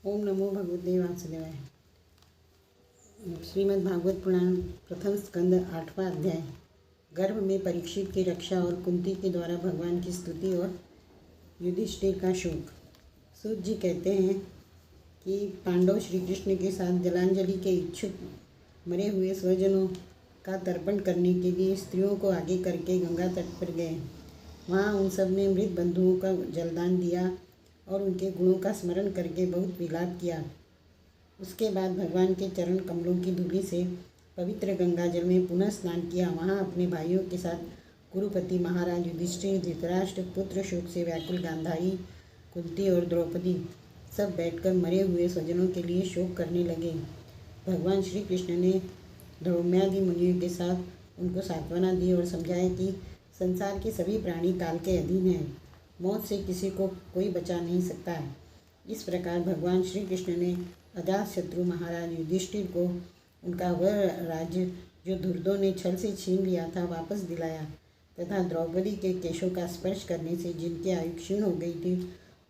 ओम नमो भगवते वासुदेवाय। श्रीमद् भागवत पुराण प्रथम स्कंद 8वां अध्याय। गर्भ में परीक्षित की रक्षा और कुंती के द्वारा भगवान की स्तुति और युधिष्ठिर का शोक। सूत जी कहते हैं कि पांडव श्री कृष्ण के साथ जलांजलि के इच्छुक मरे हुए स्वजनों का तर्पण करने के लिए स्त्रियों को आगे करके गंगा तट पर गए। वहाँ उन सब ने मृत बंधुओं का जलदान दिया और उनके गुणों का स्मरण करके बहुत विलाप किया। उसके बाद भगवान के चरण कमलों की धूलि से पवित्र गंगा जल में पुनः स्नान किया। वहाँ अपने भाइयों के साथ कुरुपति महाराज युधिष्ठिर, धृतराष्ट्र पुत्र, शोक से व्याकुल गांधारी, कुंती और द्रौपदी सब बैठकर मरे हुए स्वजनों के लिए शोक करने लगे। भगवान श्री कृष्ण ने धौम्यादि मुनियों के साथ उनको सांत्वना दी और समझाया कि संसार के सभी प्राणी काल के अधीन हैं, मौत से किसी को कोई बचा नहीं सकता। इस प्रकार भगवान श्री कृष्ण ने अजातशत्रु महाराज युधिष्ठिर को उनका वह राज्य जो धुर्दों ने छल से छीन लिया था वापस दिलाया तथा द्रौपदी के केशों का स्पर्श करने से जिनकी आयु क्षीण हो गई थी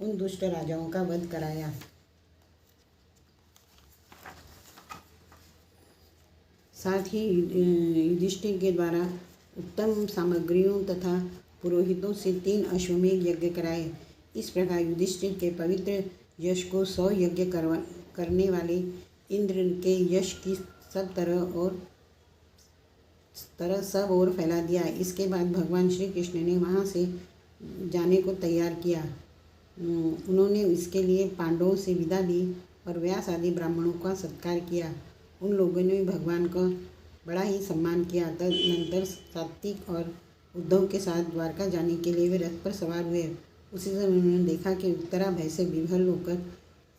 उन दुष्ट राजाओं का वध कराया। साथ ही युधिष्ठिर के द्वारा उत्तम सामग्रियों तथा पुरोहितों से 3 अश्वमेध यज्ञ कराए। इस प्रकार युधिष्ठिर के पवित्र यश को 100 यज्ञ करने वाले इंद्र के यश की सब ओर फैला दिया। इसके बाद भगवान श्री कृष्ण ने वहाँ से जाने को तैयार किया। उन्होंने इसके लिए पांडवों से विदा ली और व्यास आदि ब्राह्मणों का सत्कार किया। उन लोगों ने भगवान का बड़ा ही सम्मान किया। तदनंतर सात्विक और उद्धव के साथ द्वारका जाने के लिए वे रथ पर सवार हुए। उसी समय उन्होंने देखा कि उत्तरा भय से विह्वल होकर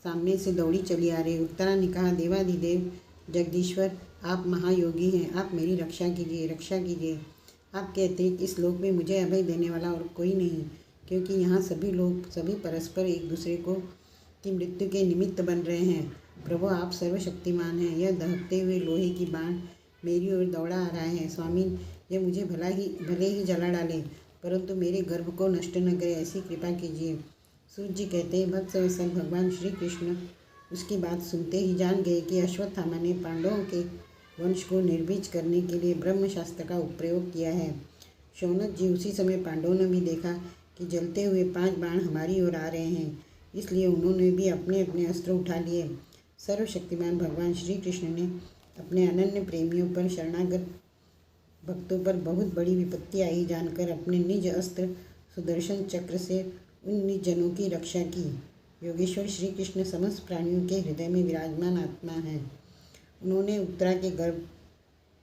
सामने से दौड़ी चली आ रही। उत्तरा ने कहा, देवाधिदेव जगदीश्वर, आप महायोगी हैं, आप मेरी रक्षा कीजिए, रक्षा कीजिए। आपके अतिरिक्त इस लोक में मुझे अभय देने वाला और कोई नहीं, क्योंकि यहाँ सभी लोग सभी परस्पर एक दूसरे की मृत्यु के निमित्त बन रहे हैं। प्रभु, आप सर्वशक्तिमान हैं। यह दहकते हुए लोहे की बाण मेरी ओर दौड़ा आ रहा है। स्वामी, यह मुझे भले ही जला डाले, परंतु मेरे गर्भ को नष्ट न करे, ऐसी कृपा कीजिए। सूत जी कहते हैं, भक्तवत्सल भगवान श्री कृष्ण उसकी बात सुनते ही जान गए कि अश्वत्थामा ने पांडवों के वंश को निर्बीज करने के लिए ब्रह्मशास्त्र का उपयोग किया है। शौनक जी, उसी समय पांडवों ने भी देखा कि जलते हुए 5 बाण हमारी ओर आ रहे हैं, इसलिए उन्होंने भी अपने अपने अस्त्र उठा लिए। सर्वशक्तिमान भगवान श्री कृष्ण ने अपने अनन्य प्रेमियों पर, शरणागत भक्तों पर बहुत बड़ी विपत्ति आई जानकर अपने निज अस्त्र सुदर्शन चक्र से उन निज जनों की रक्षा की। योगेश्वर श्री कृष्ण समस्त प्राणियों के हृदय में विराजमान आत्मा है। उन्होंने उत्तरा के गर्भ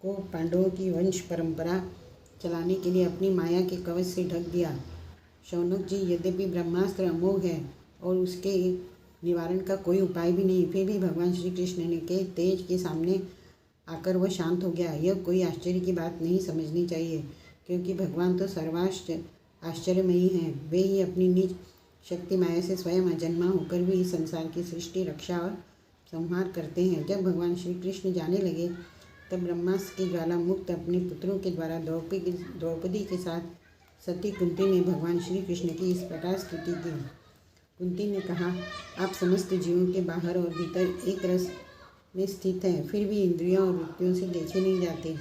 को पांडवों की वंश परंपरा चलाने के लिए अपनी माया के कवच से ढक दिया। शौनक जी, यद्यपि ब्रह्मास्त्र अमोघ है और उसके निवारण का कोई उपाय भी नहीं, फिर भी भगवान श्री कृष्ण के तेज के सामने आकर वह शांत हो गया। यह कोई आश्चर्य की बात नहीं समझनी चाहिए, क्योंकि भगवान तो आश्चर्यमयी हैं। वे ही अपनी निज शक्ति माया से स्वयं अजन्मा होकर भी इस संसार की सृष्टि, रक्षा और संहार करते हैं। जब भगवान श्री कृष्ण जाने लगे तब ब्रह्मास्त्र की ज्वाला मुक्त अपने पुत्रों के द्वारा द्रौपदी के साथ सती कुंती ने भगवान श्री कृष्ण की इस प्रकार स्तुति की। कुंती ने कहा, आप समस्त जीवों के बाहर और भीतर एक रस में स्थित हैं, फिर भी इंद्रियों और वृत्तियों से देखे नहीं जाते,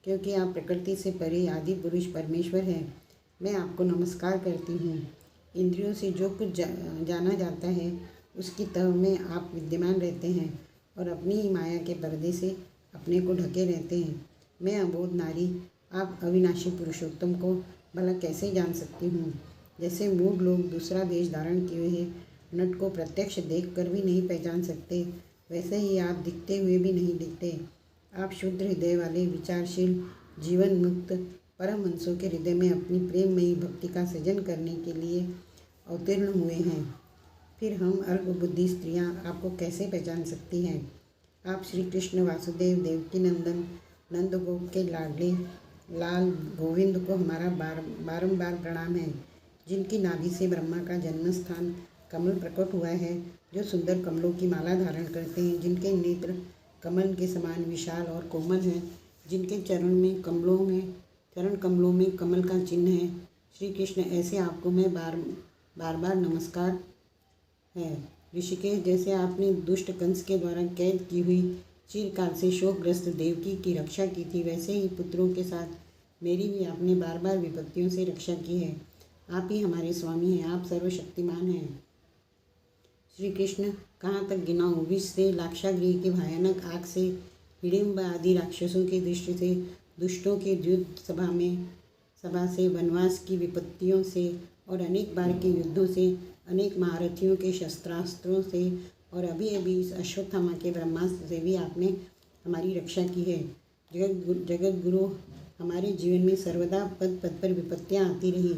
क्योंकि आप प्रकृति से परे आदि पुरुष परमेश्वर हैं। मैं आपको नमस्कार करती हूँ। इंद्रियों से जो कुछ जाना जाता है उसकी तह में आप विद्यमान रहते हैं और अपनी ही माया के पर्दे से अपने को ढके रहते हैं। मैं अबोध नारी आप अविनाशी पुरुषोत्तम को भला कैसे जान सकती हूँ। जैसे मूढ़ लोग दूसरा वेश धारण किए हुए नट को प्रत्यक्ष देखकर भी नहीं पहचान सकते, वैसे ही आप दिखते हुए भी नहीं दिखते। आप शुद्ध हृदय वाले विचारशील जीवन मुक्त परम हंसों के हृदय में अपनी प्रेममयी भक्ति का सृजन करने के लिए अवतीर्ण हुए हैं। फिर हम अल्प बुद्धि स्त्रियां आपको कैसे पहचान सकती हैं। आप श्री कृष्ण वासुदेव, देवकी नंदन, नंदगोप के लाडले लाल गोविंद को हमारा बारंबार प्रणाम है, जिनकी नाभि से ब्रह्मा का जन्म स्थान कमल प्रकट हुआ है, जो सुंदर कमलों की माला धारण करते हैं, जिनके नेत्र कमल के समान विशाल और कोमल हैं, जिनके चरण कमलों में कमल का चिन्ह है। श्री कृष्ण, ऐसे आपको मैं बार बार नमस्कार है। ऋषिकेश, जैसे आपने दुष्ट कंस के द्वारा कैद की हुई चिरकाल से शोकग्रस्त देवकी की रक्षा की थी, वैसे ही पुत्रों के साथ मेरी भी आपने बार बार विपत्तियों से रक्षा की है। आप ही हमारे स्वामी हैं, आप सर्वशक्तिमान हैं। श्री कृष्ण, कहाँ तक गिनाऊं? विष से, लाक्षागृह की भयानक आग से, हिडिंब आदि राक्षसों की दृष्टि से, दुष्टों के युद्ध सभा से, वनवास की विपत्तियों से और अनेक बार के युद्धों से, अनेक महारथियों के शस्त्रास्त्रों से और अभी अभी इस अश्वत्थामा के ब्रह्मास्त्र से भी आपने हमारी रक्षा की है। जगत गुरु, हमारे जीवन में सर्वदा पद पद पर विपत्तियाँ आती रही,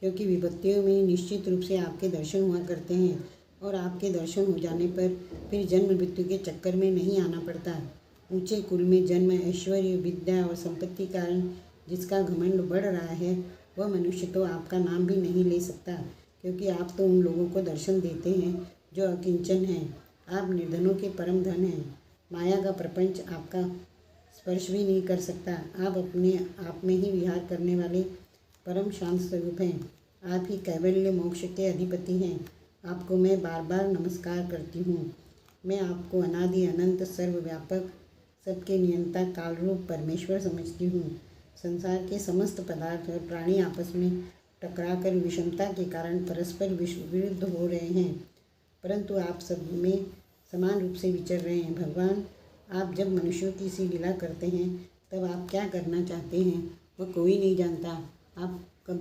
क्योंकि विपत्तियों में निश्चित रूप से आपके दर्शन हुआ करते हैं और आपके दर्शन हो जाने पर फिर जन्म मृत्यु के चक्कर में नहीं आना पड़ता। ऊंचे कुल में जन्म, ऐश्वर्य, विद्या और संपत्ति कारण जिसका घमंड बढ़ रहा है, वह मनुष्य तो आपका नाम भी नहीं ले सकता, क्योंकि आप तो उन लोगों को दर्शन देते हैं जो अकिंचन हैं। आप निर्धनों के परम धन हैं। माया का प्रपंच आपका स्पर्श भी नहीं कर सकता। आप अपने आप में ही विहार करने वाले परम शांत स्वरूप हैं। आप ही कैवल्य मोक्ष के अधिपति हैं। आपको मैं बार बार नमस्कार करती हूँ। मैं आपको अनादि अनंत सर्वव्यापक सबके नियंता कालरूप परमेश्वर समझती हूँ। संसार के समस्त पदार्थ और प्राणी आपस में टकराकर विषमता के कारण परस्पर विरुद्ध हो रहे हैं, परंतु आप सब में समान रूप से विचर रहे हैं। भगवान, आप जब मनुष्यों की सी लीला करते हैं तब आप क्या करना चाहते हैं वह कोई नहीं जानता। आपको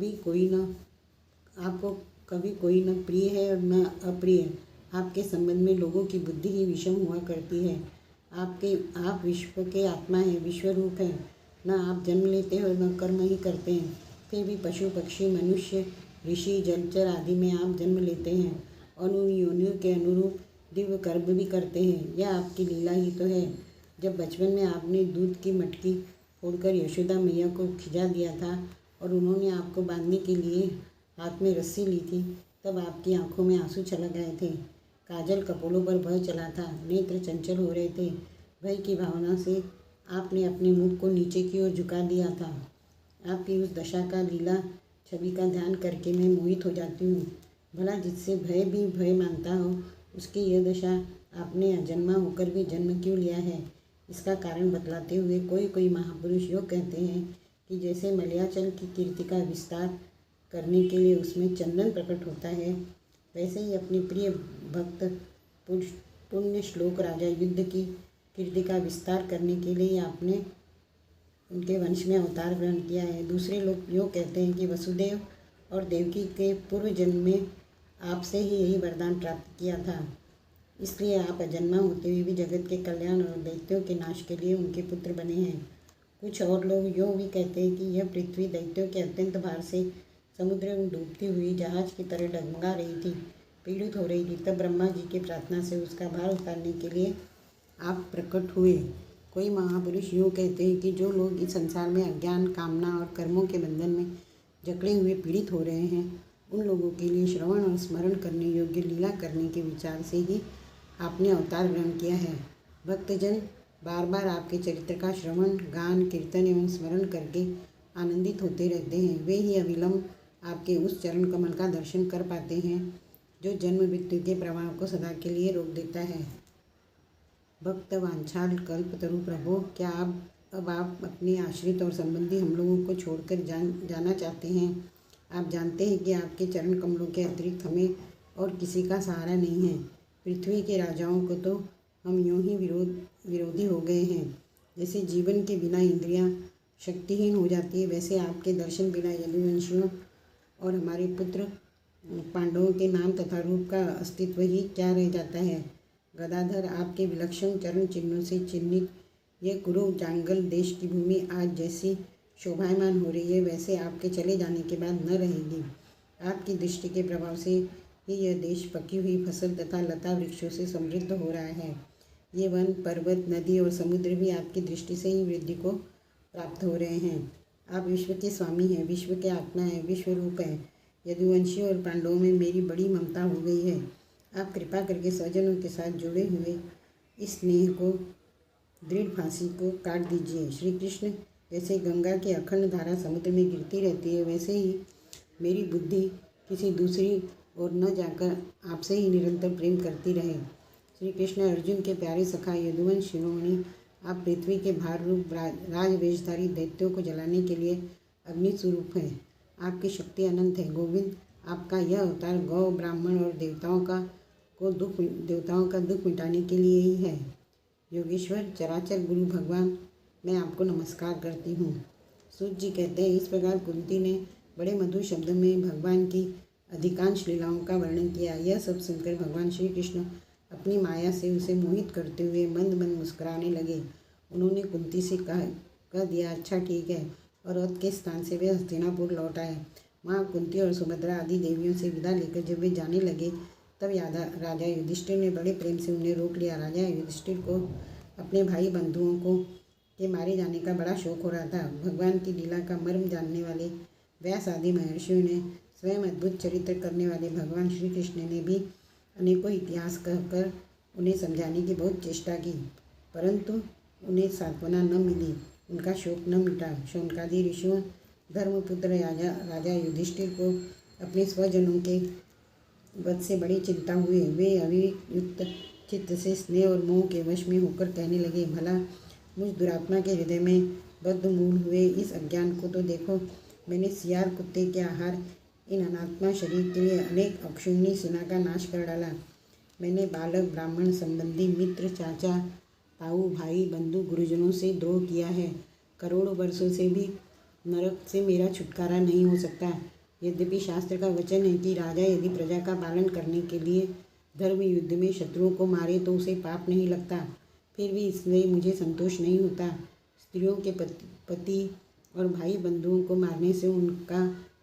कभी कोई न प्रिय है और न अप्रिय। आपके संबंध में लोगों की बुद्धि ही विषम हुआ करती है। आप विश्व के आत्मा हैं, विश्वरूप हैं। न आप जन्म लेते हैं और न कर्म ही करते हैं, फिर भी पशु पक्षी मनुष्य ऋषि जलचर आदि में आप जन्म लेते हैं और उन योनियों के अनुरूप दिव्य कर्म भी करते हैं। यह आपकी लीला ही तो है। जब बचपन में आपने दूध की मटकी फोड़कर यशोदा मैया को खिजा दिया था और उन्होंने आपको बांधने के लिए हाथ में रस्सी ली थी, तब आपकी आंखों में आंसू छलक गए थे, काजल कपोलों पर बह चला था, नेत्र चंचल हो रहे थे। भय की भावना से आपने अपने मुख को नीचे की ओर झुका दिया था। आपकी उस दशा का लीला छवि का ध्यान करके मैं मोहित हो जाती हूँ। भला जिससे भय भी भय मानता हो, उसकी यह दशा आपने अजन्मा होकर भी जन्म क्यों लिया है? इसका कारण बतलाते हुए कोई महापुरुष योग कहते हैं कि जैसे मलयाचल की कीर्ति का विस्तार करने के लिए उसमें चंदन प्रकट होता है, वैसे ही अपने प्रिय भक्त पुण्य श्लोक राजा युद्ध की कीर्ति का विस्तार करने के लिए आपने उनके वंश में अवतार ग्रहण किया है। दूसरे लोग योग कहते हैं कि वसुदेव और देवकी के पूर्व जन्म में आपसे ही यही वरदान प्राप्त किया था, इसलिए आप अजन्मा होते हुए भी जगत के कल्याण और दैत्यों के नाश के लिए उनके पुत्र बने हैं। कुछ और लोग योग भी कहते हैं कि यह पृथ्वी दैत्यों के अत्यंत भार से समुद्र में डूबती हुई जहाज की तरह डगमगा रही थी, पीड़ित हो रही थी। तब ब्रह्मा जी की प्रार्थना से उसका भार उतारने के लिए आप प्रकट हुए। कोई महापुरुष यूँ कहते हैं कि जो लोग इस संसार में अज्ञान, कामना और कर्मों के बंधन में जकड़े हुए पीड़ित हो रहे हैं, उन लोगों के लिए श्रवण और स्मरण करने योग्य लीला करने के विचार से ही आपने अवतार ग्रहण किया है। भक्तजन बार बार आपके चरित्र का श्रवण, गान, कीर्तन एवं स्मरण करके आनंदित होते रहते हैं। वे ही अविलंब आपके उस चरण कमल का दर्शन कर पाते हैं जो जन्म मृत्यु के प्रवाह को सदा के लिए रोक देता है। भक्त वांछाल कल्पतरु प्रभो, क्या अब आप अपने आश्रित और संबंधी हम लोगों को छोड़कर जाना चाहते हैं? आप जानते हैं कि आपके चरण कमलों के अतिरिक्त हमें और किसी का सहारा नहीं है। पृथ्वी के राजाओं को तो हम यूँ ही विरोधी हो गए हैं। जैसे जीवन के बिना इंद्रियां शक्तिहीन हो जाती है, वैसे आपके दर्शन बिना यदुवंशियों और हमारे पुत्र पांडवों के नाम तथा रूप का अस्तित्व ही क्या रह जाता है। गदाधर, आपके विलक्षण चरण चिन्हों से चिन्हित यह कुरु जांगल देश की भूमि आज जैसी शोभायमान हो रही है, वैसे आपके चले जाने के बाद न रहेगी। आपकी दृष्टि के प्रभाव से ही यह देश पकी हुई फसल तथा लता वृक्षों से समृद्ध हो रहा है। ये वन, पर्वत, नदी और समुद्र भी आपकी दृष्टि से ही वृद्धि को प्राप्त हो रहे हैं। आप विश्व के स्वामी हैं, विश्व के आत्मा हैं, विश्व रूप हैं। यदुवंशियों और पांडवों में मेरी बड़ी ममता हो गई है। आप कृपा करके स्वजनों के साथ जुड़े हुए इस स्नेह को, दृढ़ फांसी को काट दीजिए। श्री कृष्ण, जैसे गंगा की अखंड धारा समुद्र में गिरती रहती है, वैसे ही मेरी बुद्धि किसी दूसरी और न जाकर आपसे ही निरंतर प्रेम करती रहे। श्री कृष्ण अर्जुन के प्यारे सखा यदुवंश शिरोमणि, आप पृथ्वी के भार रूप राजवेशधारी दैत्यों को जलाने के लिए अग्नि स्वरूप हैं। आपकी शक्ति अनंत है। गोविंद, आपका यह अवतार गौ, ब्राह्मण और देवताओं का दुख मिटाने के लिए ही है। योगेश्वर, चराचर गुरु भगवान, मैं आपको नमस्कार करती हूँ। सूत जी कहते हैं, इस प्रकार कुंती ने बड़े मधुर शब्दों में भगवान की अधिकांश लीलाओं का वर्णन किया। यह सब सुनकर भगवान श्री कृष्ण अपनी माया से उसे मोहित करते हुए मंद मंद मुस्कुराने लगे। उन्होंने कुंती से कह दिया, अच्छा ठीक है, और रथ के स्थान से वे हस्तिनापुर लौट आए। वहाँ कुंती और सुभद्रा आदि देवियों से विदा लेकर जब वे जाने लगे तब राजा युधिष्ठिर ने बड़े प्रेम से उन्हें रोक लिया। राजा युधिष्ठिर को अपने भाई बंधुओं को के मारे जाने का बड़ा शौक हो रहा था। भगवान की लीला का मर्म जानने वाले व्यास आदि महर्षियों ने, स्वयं अद्भुत चरित्र करने वाले भगवान श्री कृष्ण ने भी अनेकों इतिहास कहकर उन्हें समझाने की बहुत चेष्टा की, परंतु उन्हें सांत्वना न मिली, उनका शोक न मिटा। शौनकादि ऋषियों, धर्मपुत्र राजा युधिष्ठिर को अपने स्वजनों के वध से बड़ी चिंता हुई। वे अभियुक्त चित्त से स्नेह और मोह के वश में होकर कहने लगे, भला मुझ दुरात्मा के हृदय में बद्धमूल हुए इस अज्ञान को तो देखो। मैंने सियार कुत्ते के आहार इन अनात्मा शरीर के लिए अनेक अक्षुण्णी सेना का नाश कर डाला। मैंने बालक, ब्राह्मण, संबंधी, मित्र, चाचा, ताऊ, भाई, बंधु, गुरुजनों से द्रोह किया है। करोड़ों वर्षों से भी नरक से मेरा छुटकारा नहीं हो सकता। यद्यपि शास्त्र का वचन है कि राजा यदि प्रजा का पालन करने के लिए धर्म युद्ध में शत्रुओं को मारे तो उसे पाप नहीं लगता, फिर भी इसलिए मुझे संतोष नहीं होता। स्त्रियों के पति और भाई बंधुओं को मारने से उनका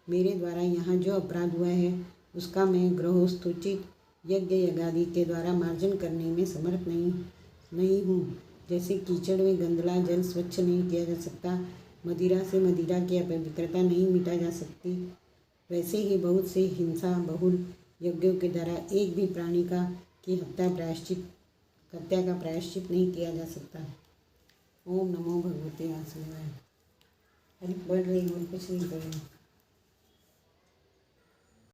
मेरे द्वारा यहाँ जो अपराध हुआ है उसका मैं गृहोस्तोचित यज्ञ यज्ञादि के द्वारा मार्जन करने में समर्थ नहीं हूँ। जैसे कीचड़ में गंदला जल स्वच्छ नहीं किया जा सकता, मदिरा से मदिरा की अपवित्रता नहीं मिटा जा सकती, वैसे ही बहुत से हिंसा बहुल यज्ञों के द्वारा एक भी प्राणी की हत्या का प्रायश्चित नहीं किया जा सकता। ओम नमो भगवते वासुदेवाय। अरे बढ़ रही हूँ, कुछ नहीं कर रही।